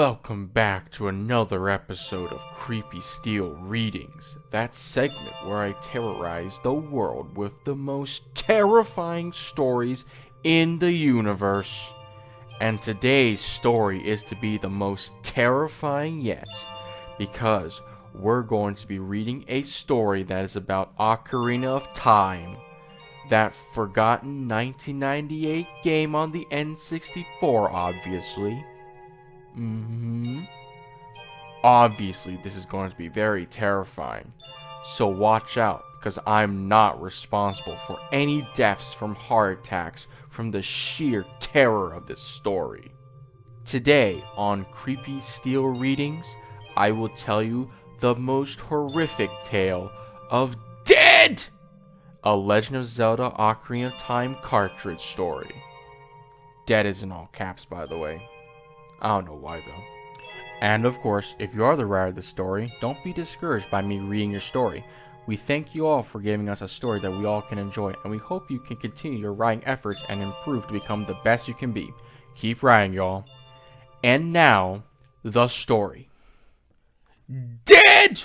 Welcome back to another episode of Creepy Steel Readings, that segment where I terrorize the world with the most terrifying stories in the universe. And today's story is to be the most terrifying yet, because we're going to be reading a story that is about Ocarina of Time, that forgotten 1998 game on the N64, obviously. Obviously, this is going to be very terrifying, so watch out, because I'm not responsible for any deaths from heart attacks from the sheer terror of this story. Today, on Creepy Steel Readings, I will tell you the most horrific tale of Dead! A Legend of Zelda Ocarina of Time cartridge story. Dead is in all caps, by the way. I don't know why though. And of course, if you are the writer of the story, don't be discouraged by me reading your story. We thank you all for giving us a story that we all can enjoy, and we hope you can continue your writing efforts and improve to become the best you can be. Keep writing, y'all. And now, the story. Dead!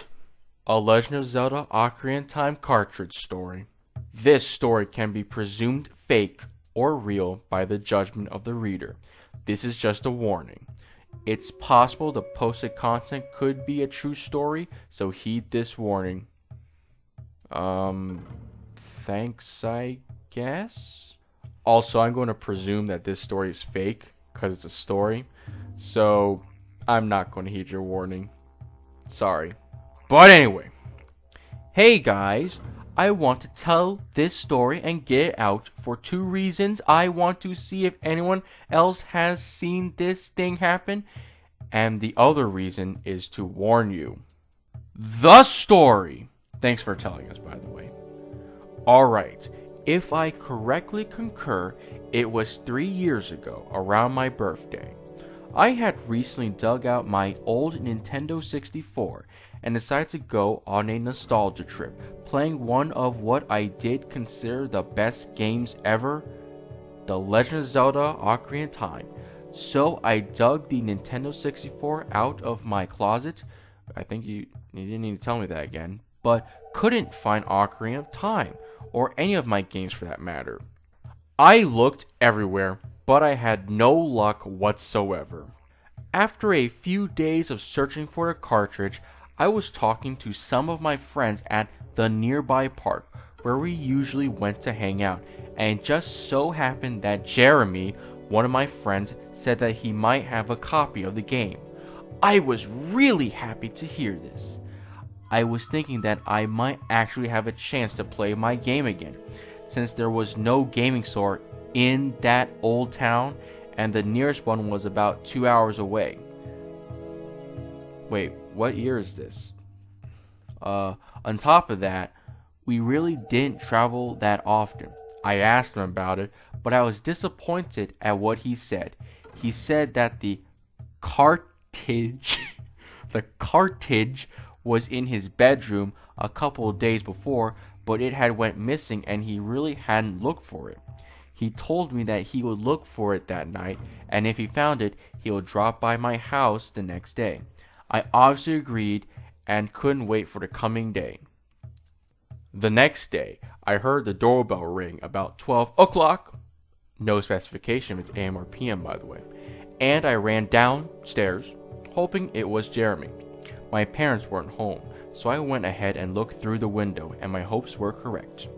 A Legend of Zelda Ocarina of Time cartridge story. This story can be presumed fake or real by the judgment of the reader. This is just a warning. It's possible the posted content could be a true story, so heed this warning. Thanks, I guess? Also, I'm going to presume that this story is fake, because it's a story, so I'm not going to heed your warning. Sorry. But anyway. Hey guys, I want to tell this story and get it out for two reasons. I want to see if anyone else has seen this thing happen, and the other reason is to warn you. The story! Thanks for telling us, by the way. Alright, if I correctly concur, it was 3 years ago, around my birthday. I had recently dug out my old Nintendo 64 and decided to go on a nostalgia trip, playing one of what I did consider the best games ever, The Legend of Zelda Ocarina of Time. So I dug the Nintendo 64 out of my closet. I think you didn't need to tell me that again, but couldn't find Ocarina of Time, or any of my games for that matter. I looked everywhere, but I had no luck whatsoever. After a few days of searching for the cartridge, I was talking to some of my friends at the nearby park, where we usually went to hang out, and it just so happened that Jeremy, one of my friends, said that he might have a copy of the game. I was really happy to hear this. I was thinking that I might actually have a chance to play my game again, since there was no gaming store in that old town, and the nearest one was about 2 hours away. Wait, what year is this? On top of that, we really didn't travel that often. I asked him about it, but I was disappointed at what he said. He said that the cartridge was in his bedroom a couple of days before, but it had went missing and he really hadn't looked for it. He told me that he would look for it that night, and if he found it, he would drop by my house the next day. I obviously agreed and couldn't wait for the coming day. The next day, I heard the doorbell ring about 12 o'clock. No specification if it's AM or PM, by the way. And I ran downstairs, hoping it was Jeremy. My parents weren't home, so I went ahead and looked through the window, and my hopes were correct.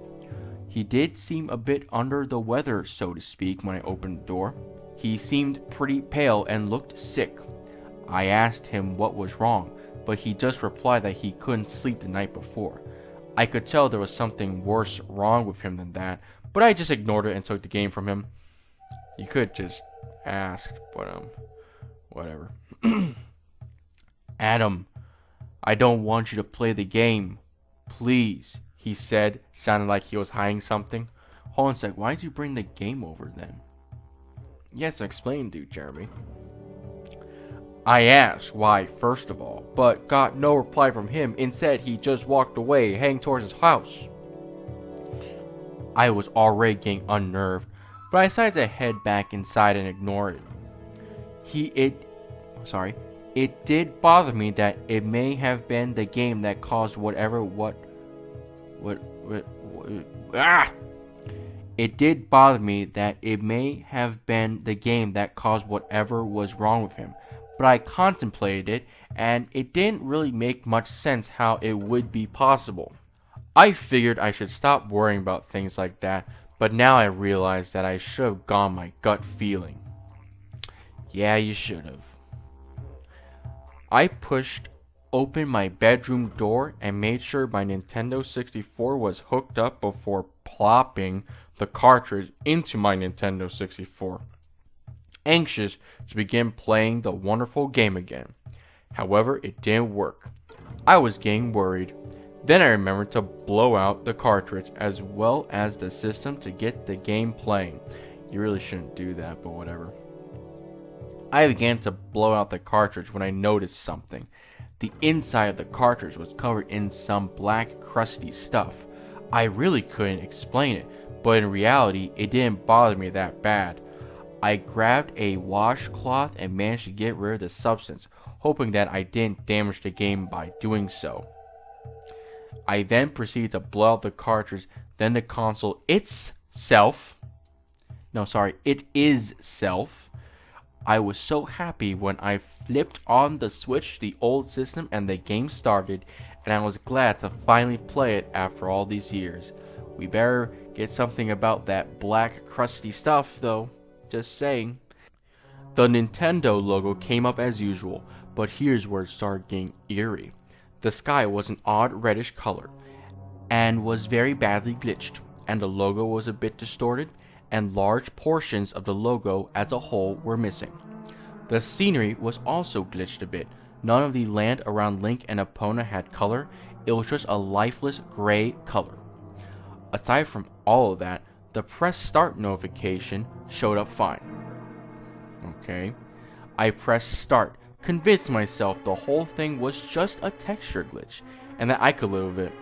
He did seem a bit under the weather, so to speak, when I opened the door. He seemed pretty pale and looked sick. I asked him what was wrong, but he just replied that he couldn't sleep the night before. I could tell there was something worse wrong with him than that, but I just ignored it and took the game from him. You could just ask, but whatever. Adam, I don't want you to play the game. Please, he said, sounding like he was hiding something. Hold on a sec, why'd you bring the game over then? Yes, explain, dude, Jeremy. I asked why, first of all, but got no reply from him. Instead, he just walked away, heading towards his house. I was already getting unnerved, but I decided to head back inside and ignore it. It did bother me that it may have been the game that caused what. It did bother me that it may have been the game that caused whatever was wrong with him, but I contemplated it, and it didn't really make much sense how it would be possible. I figured I should stop worrying about things like that, but now I realize that I should have gone my gut feeling. Yeah, you should have. I pushed open my bedroom door and made sure my Nintendo 64 was hooked up before plopping the cartridge into my Nintendo 64, anxious to begin playing the wonderful game again. However, it didn't work. I was getting worried. Then I remembered to blow out the cartridge as well as the system to get the game playing. You really shouldn't do that, but whatever. I began to blow out the cartridge when I noticed something. The inside of the cartridge was covered in some black crusty stuff. I really couldn't explain it, but in reality it didn't bother me that bad. I grabbed a washcloth and managed to get rid of the substance, hoping that I didn't damage the game by doing so. I then proceeded to blow out the cartridge, then the console it is self. I was so happy when I flipped on the switch to the old system and the game started, and I was glad to finally play it after all these years. We better get something about that black crusty stuff though, just saying. The Nintendo logo came up as usual, but here's where it started getting eerie. The sky was an odd reddish color, and was very badly glitched, and the logo was a bit distorted, and large portions of the logo as a whole were missing. The scenery was also glitched a bit. None of the land around Link and Epona had color, it was just a lifeless gray color. Aside from all of that, the press start notification showed up fine. Okay. I pressed start, convinced myself the whole thing was just a texture glitch, and that I could live with it.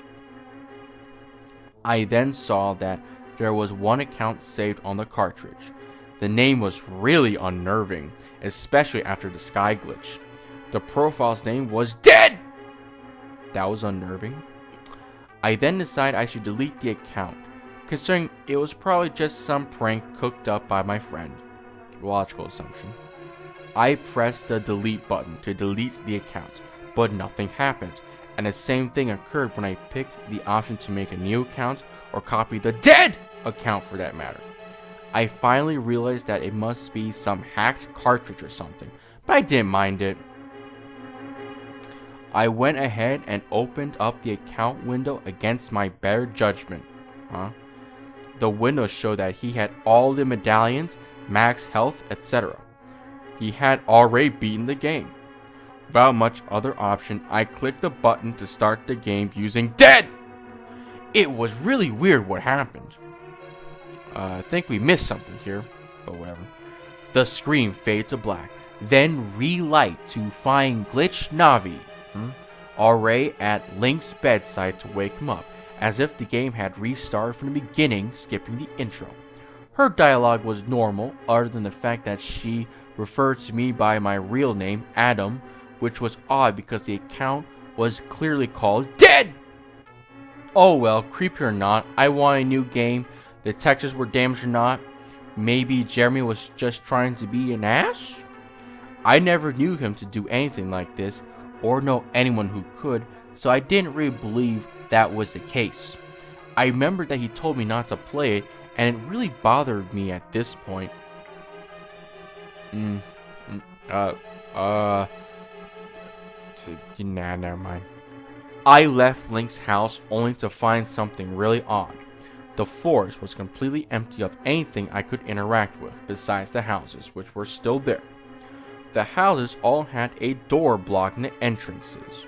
I then saw that there was one account saved on the cartridge. The name was really unnerving, especially after the sky glitch. The profile's name was DEAD! That was unnerving. I then decided I should delete the account, considering it was probably just some prank cooked up by my friend. Logical assumption. I pressed the delete button to delete the account, but nothing happened, and the same thing occurred when I picked the option to make a new account or copy the DEAD account for that matter. I finally realized that it must be some hacked cartridge or something, but I didn't mind it. I went ahead and opened up the account window against my better judgment. The window showed that he had all the medallions, max health, etc. He had already beaten the game. Without much other option, I clicked the button to start the game using DEAD! It was really weird what happened. I think we missed something here, but whatever. The screen faded to black, then relight to find Glitch Navi already at Link's bedside to wake him up, as if the game had restarted from the beginning, skipping the intro. Her dialogue was normal, other than the fact that she referred to me by my real name, Adam, which was odd because the account was clearly called DEAD! Oh well, creepy or not, I want a new game. The textures were damaged or not. Maybe Jeremy was just trying to be an ass? I never knew him to do anything like this, or know anyone who could, so I didn't really believe that was the case. I remembered that he told me not to play it, and it really bothered me at this point. Never mind. I left Link's house only to find something really odd. The forest was completely empty of anything I could interact with besides the houses, which were still there. The houses all had a door blocking the entrances.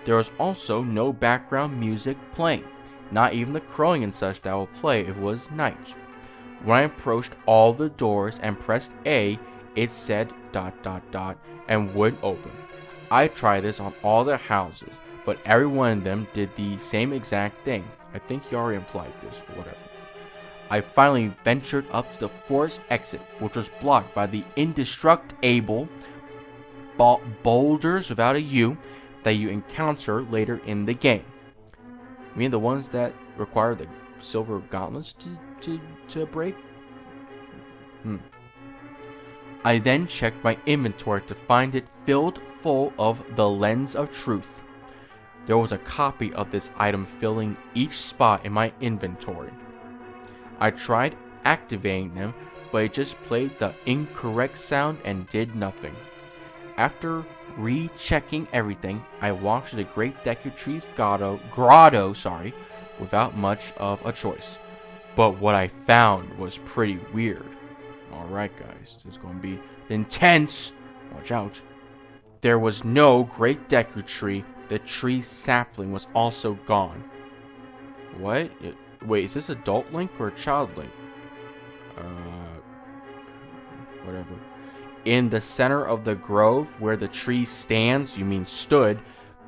There was also no background music playing, not even the crowing and such that will play if it was night. When I approached all the doors and pressed A, it said ... and wouldn't open. I tried this on all the houses, but every one of them did the same exact thing. I think he already implied this, but whatever. I finally ventured up to the forest exit, which was blocked by the indestructible boulders without a U that you encounter later in the game. I mean the ones that require the silver gauntlets to break? I then checked my inventory to find it filled full of the Lens of Truth. There was a copy of this item filling each spot in my inventory. I tried activating them, but it just played the incorrect sound and did nothing. After rechecking everything, I walked to the Great Deku Tree's grotto, without much of a choice. But what I found was pretty weird. Alright guys, this is going to be intense. Watch out. There was no Great Deku Tree. The tree sapling was also gone. What? Wait, is this adult Link or child Link? Whatever. In the center of the grove, where the tree stands, you mean stood,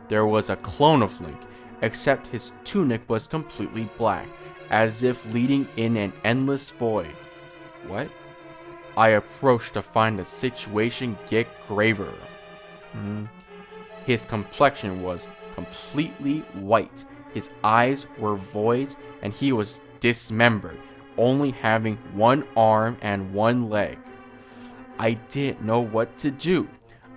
there was a clone of Link, except his tunic was completely black, as if leading in an endless void. What? I approached to find the situation get graver. His complexion was completely white, his eyes were voids, and he was dismembered, only having one arm and one leg. I didn't know what to do.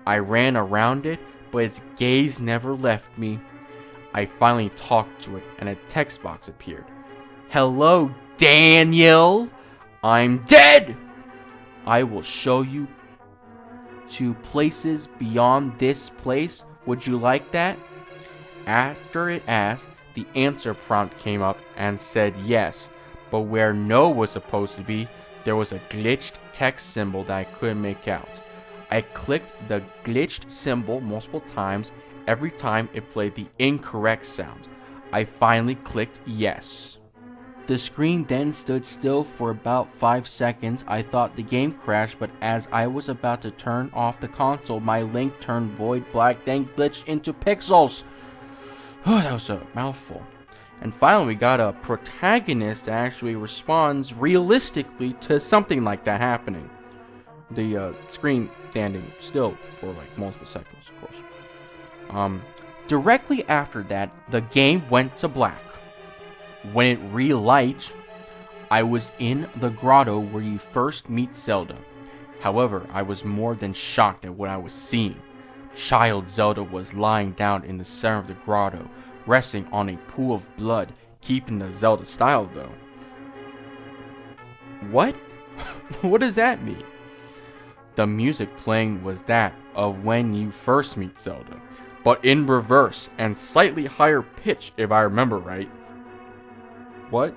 I ran around it, but its gaze never left me. I finally talked to it, and a text box appeared. "Hello, Daniel! I'm dead! I will show you to places beyond this place. Would you like that?" After it asked, the answer prompt came up and said yes, but where no was supposed to be, there was a glitched text symbol that I couldn't make out. I clicked the glitched symbol multiple times. Every time it played the incorrect sound. I finally clicked yes. The screen then stood still for about 5 seconds. I thought the game crashed, but as I was about to turn off the console, my Link turned void black, then glitched into pixels. That was a mouthful. And finally, we got a protagonist that actually responds realistically to something like that happening. The screen standing still for like multiple seconds, of course. Directly after that, the game went to black. When it relight, I was in the grotto where you first meet Zelda. However, I was more than shocked at what I was seeing. Child Zelda was lying down in the center of the grotto, resting on a pool of blood, keeping the Zelda style though. What? What does that mean? The music playing was that of when you first meet Zelda, but in reverse and slightly higher pitch if I remember right. What?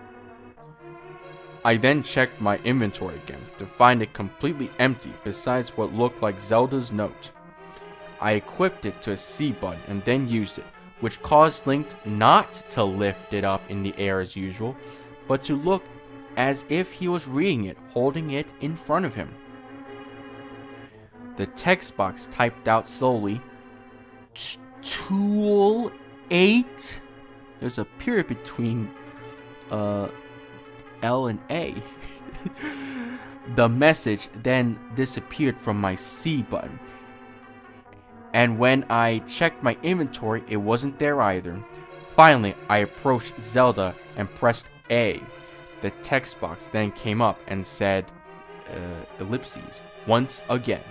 I then checked my inventory again to find it completely empty besides what looked like Zelda's note. I equipped it to a C button and then used it, which caused Link not to lift it up in the air as usual, but to look as if he was reading it, holding it in front of him. The text box typed out slowly, Tool 8? There's a period between L and A. The message then disappeared from my C button. And when I checked my inventory, it wasn't there either. Finally, I approached Zelda and pressed A. The text box then came up and said, ellipses, once again.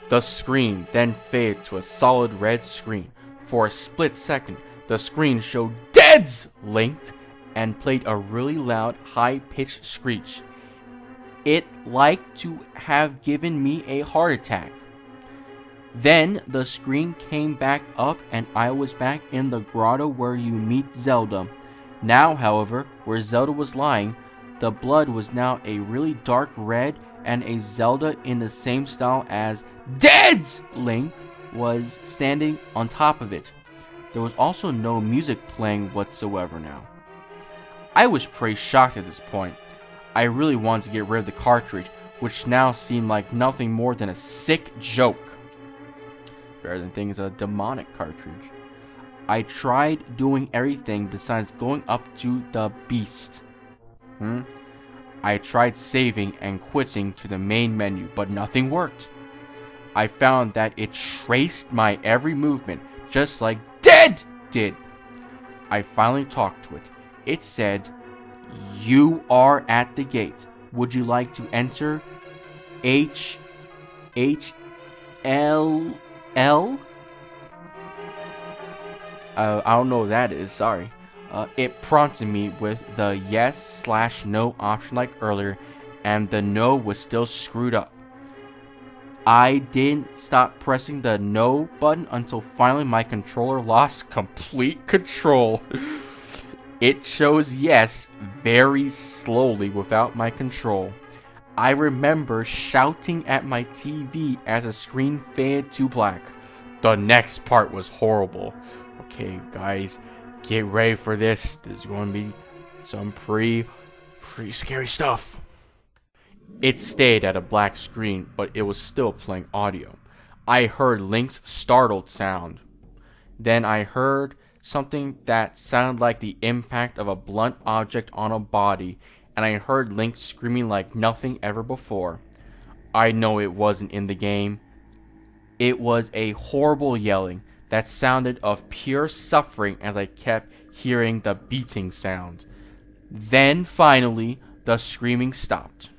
The screen then faded to a solid red screen. For a split second, the screen showed Dead's Link and played a really loud, high-pitched screech. It liked to have given me a heart attack. Then the screen came back up and I was back in the grotto where you meet Zelda. Now, however, where Zelda was lying, the blood was now a really dark red, and a Zelda in the same style as Dead's Link was standing on top of it. There was also no music playing whatsoever now. I was pretty shocked at this point. I really wanted to get rid of the cartridge, which now seemed like nothing more than a sick joke. Better than things a demonic cartridge. I tried doing everything besides going up to the beast. I tried saving and quitting to the main menu, but nothing worked. I found that it traced my every movement, just like Dead did. I finally talked to it. It said, "You are at the gate. Would you like to enter H L L?" I don't know what that is, sorry. It prompted me with the yes/no option like earlier, and the no was still screwed up. I didn't stop pressing the no button until finally my controller lost complete control. It chose yes very slowly without my control. I remember shouting at my TV as the screen faded to black. The next part was horrible. Okay, guys, get ready for this. This is going to be some pretty scary stuff. It stayed at a black screen, but it was still playing audio. I heard Link's startled sound. Then I heard something that sounded like the impact of a blunt object on a body, and I heard Link screaming like nothing ever before. I know it wasn't in the game. It was a horrible yelling that sounded of pure suffering as I kept hearing the beating sound. Then finally, the screaming stopped.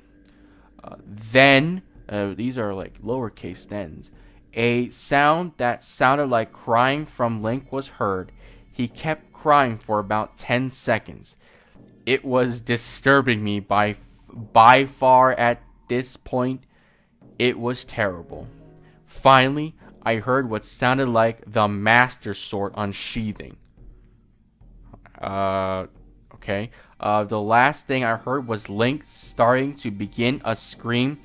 These are like lowercase thens, a sound that sounded like crying from Link was heard. He kept crying for about 10 seconds. It was disturbing me by far at this point. It was terrible. Finally, I heard what sounded like the Master Sword unsheathing. Okay. The last thing I heard was Link starting to begin a scream,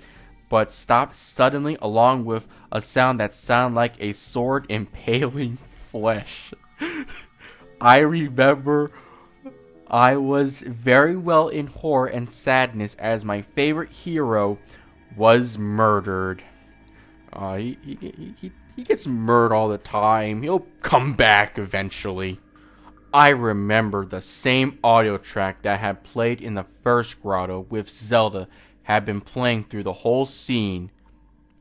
but stopped suddenly along with a sound that sounded like a sword impaling flesh. I remember I was very well in horror and sadness as my favorite hero was murdered. He gets murdered all the time. He'll come back eventually. I remember the same audio track that had played in the first grotto with Zelda had been playing through the whole scene,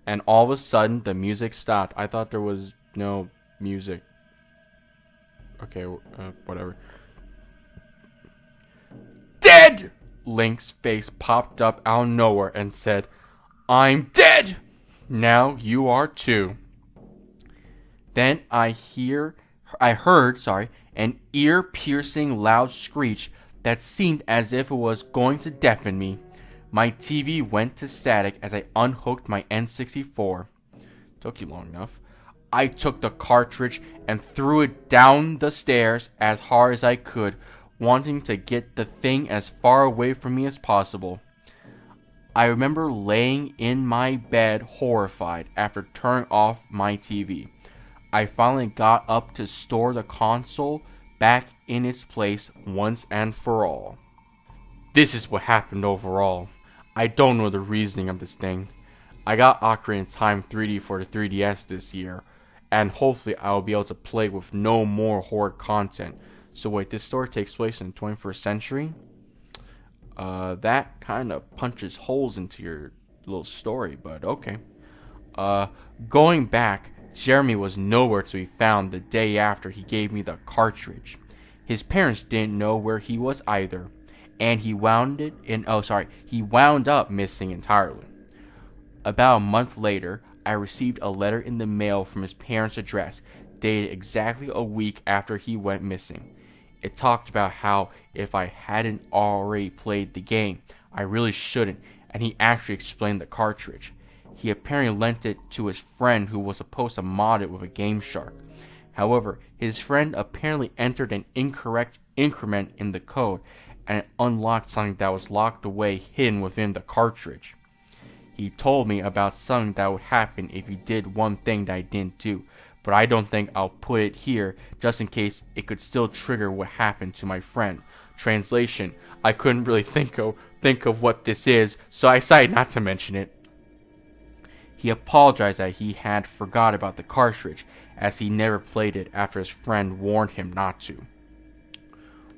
and all of a sudden the music stopped. I thought there was no music. Okay, whatever. Dead! Link's face popped up out of nowhere and said, "I'm dead! Now you are too." Then I heard an ear-piercing loud screech that seemed as if it was going to deafen me. My TV went to static as I unhooked my N64. Took you long enough. I took the cartridge and threw it down the stairs as hard as I could, wanting to get the thing as far away from me as possible. I remember laying in my bed horrified after turning off my TV. I finally got up to store the console back in its place once and for all. This is what happened overall. I don't know the reasoning of this thing. I got Ocarina of Time 3D for the 3DS this year, and hopefully I will be able to play with no more horror content. So wait, this story takes place in the 21st century? That kind of punches holes into your little story, but okay. Going back, Jeremy was nowhere to be found the day after he gave me the cartridge. His parents didn't know where he was either, and he wound up missing entirely. About a month later, I received a letter in the mail from his parents' address, dated exactly a week after he went missing. It talked about how if I hadn't already played the game, I really shouldn't, and he actually explained the cartridge. He apparently lent it to his friend who was supposed to mod it with a Game Shark. However, his friend apparently entered an incorrect increment in the code, and it unlocked something that was locked away hidden within the cartridge. He told me about something that would happen if you did one thing that I didn't do, but I don't think I'll put it here just in case it could still trigger what happened to my friend. Translation: I couldn't really think of what this is, so I decided not to mention it. He apologized that he had forgot about the cartridge, as he never played it after his friend warned him not to.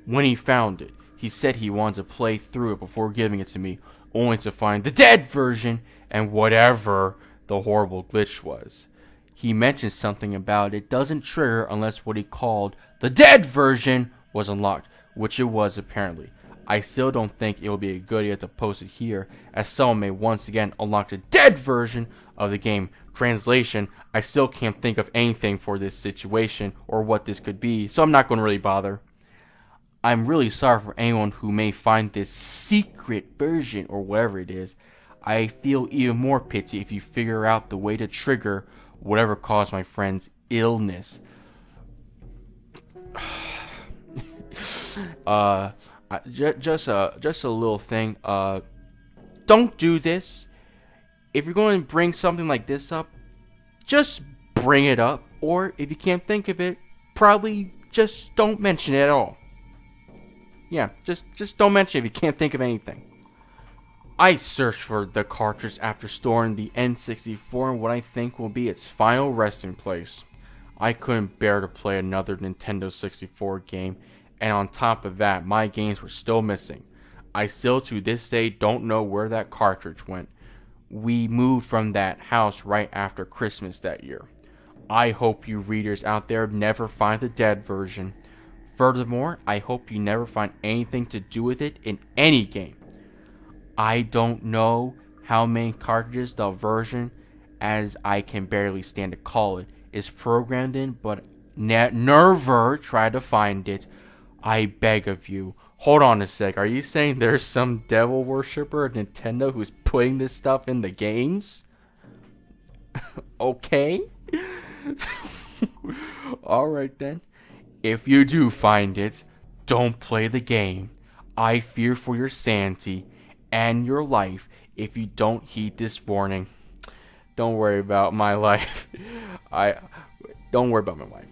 When he found it, he said he wanted to play through it before giving it to me, only to find the dead version and whatever the horrible glitch was. He mentioned something about it doesn't trigger unless what he called the dead version was unlocked, which it was apparently. I still don't think it will be a good idea to post it here, as someone may once again unlock the dead version of the game. Translation, I still can't think of anything for this situation or what this could be, so I'm not going to really bother. I'm really sorry for anyone who may find this secret version or whatever it is. I feel even more pity if you figure out the way to trigger whatever caused my friend's illness. Just a little thing. Don't do this. If you're going to bring something like this up, just bring it up. Or if you can't think of it, probably just don't mention it at all. Yeah, just don't mention it if you can't think of anything. I searched for the cartridge after storing the N64 in what I think will be its final resting place. I couldn't bear to play another Nintendo 64 game, and on top of that, my games were still missing. I still to this day don't know where that cartridge went. We moved from that house right after Christmas that year. I hope you readers out there never find the dead version. Furthermore, I hope you never find anything to do with it in any game. I don't know how many cartridges the version, as I can barely stand to call it, is programmed in, but never try to find it. I beg of you. Hold on a sec. Are you saying there's some devil worshipper at Nintendo who's putting this stuff in the games? Okay. Alright then. If you do find it, don't play the game. I fear for your sanity and your life if you don't heed this warning. Don't worry about my life. Don't worry about my life.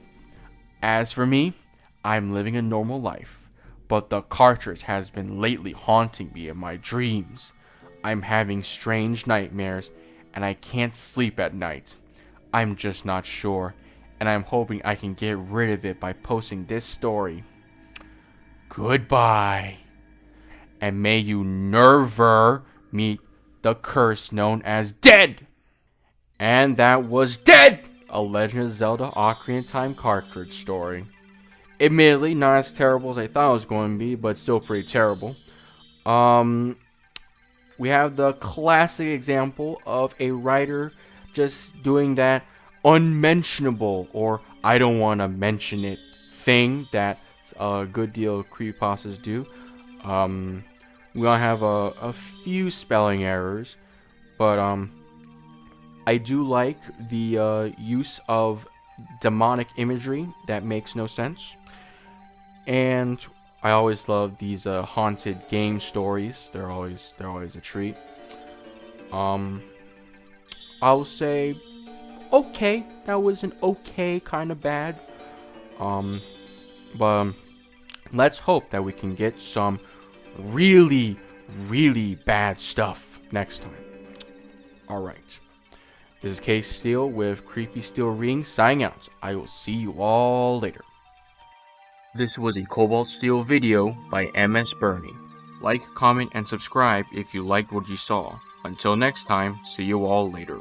As for me, I'm living a normal life, but the cartridge has been lately haunting me in my dreams. I'm having strange nightmares, and I can't sleep at night. I'm just not sure, and I'm hoping I can get rid of it by posting this story. Goodbye, and may you never meet the curse known as dead. And that was Dead, a Legend of Zelda Ocarina of Time cartridge story. Admittedly, not as terrible as I thought it was going to be, but still pretty terrible. We have the classic example of a writer just doing that unmentionable, or I don't want to mention it thing that a good deal of creepypastas do. We gonna have a few spelling errors, but I do like the use of demonic imagery that makes no sense, and I always love these haunted game stories. They're always a treat. I'll say okay, that was an okay kind of bad. But let's hope that we can get some really bad stuff next time. Alright. This is Case Steel with Creepy Steel Ring signing out. I will see you all later. This was a Cobalt Steel video by MS Bernie. Like, comment, and subscribe if you liked what you saw. Until next time, see you all later.